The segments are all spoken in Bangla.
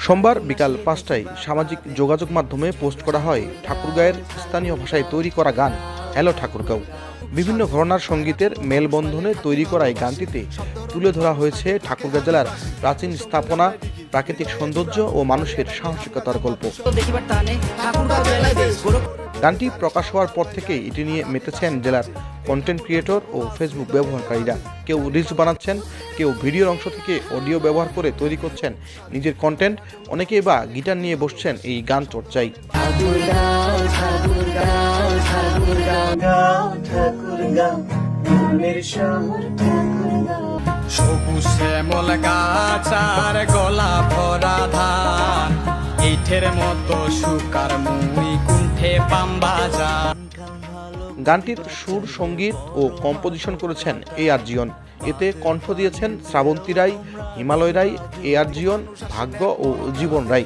সোমবার বিকাল 5টায় সামাজিক যোগাযোগ মাধ্যমে পোস্ট করা হয় ঠাকুরগাঁয়ের স্থানীয় ভাষায় তৈরি করা গান হ্যালো ঠাকুরগাঁও। বিভিন্ন ঘরানার সঙ্গীতের মেলবন্ধনে তৈরি করা এই গানটিতে তুলে ধরা হয়েছে ঠাকুরগাঁও জেলার প্রাচীন স্থাপনা, প্রাকৃতিক সৌন্দর্য ও মানুষের সাহসিকতার গল্প। গানটি প্রকাশ হওয়ার পর থেকেই এটি নিয়ে মেতেছেন জেলার কন্টেন্ট ক্রিয়েটর ও ফেসবুক ব্যবহারকারীরা। কেউ রিলস বানাচ্ছেন, কেউ ভিডিওর অংশ থেকে অডিও ব্যবহার করে তৈরি করছেন নিজের কন্টেন্ট, অনেকেই বা গিটার নিয়ে বসছেন এই গান চর্চায়। সবুজ শ্যামল গাছ আর গলা ভরা ধান, ইটের মতো সুকার মুই কুণ্ঠে পাম্বা যান। গানটির সুর, সঙ্গীত ও কম্পোজিশন করেছেন AR জিয়ন। এতে কণ্ঠ দিয়েছেন শ্রাবন্তী রায়, হিমালয় রায়, AR জিয়ন, ভাগ্য ও জীবন রায়।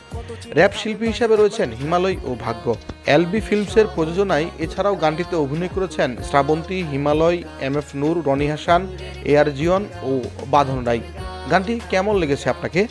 র্যাপ শিল্পী হিসেবে রয়েছেন হিমালয় ও ভাগ্য। LB ফিল্মসের প্রযোজনায় এছাড়াও গানটিতে অভিনয় করেছেন শ্রাবন্তী, হিমালয়, MF নূর, রনি হাসান, AR জিয়ন ও বাঁধন রায়। গানটি কেমন লেগেছে আপনাকে?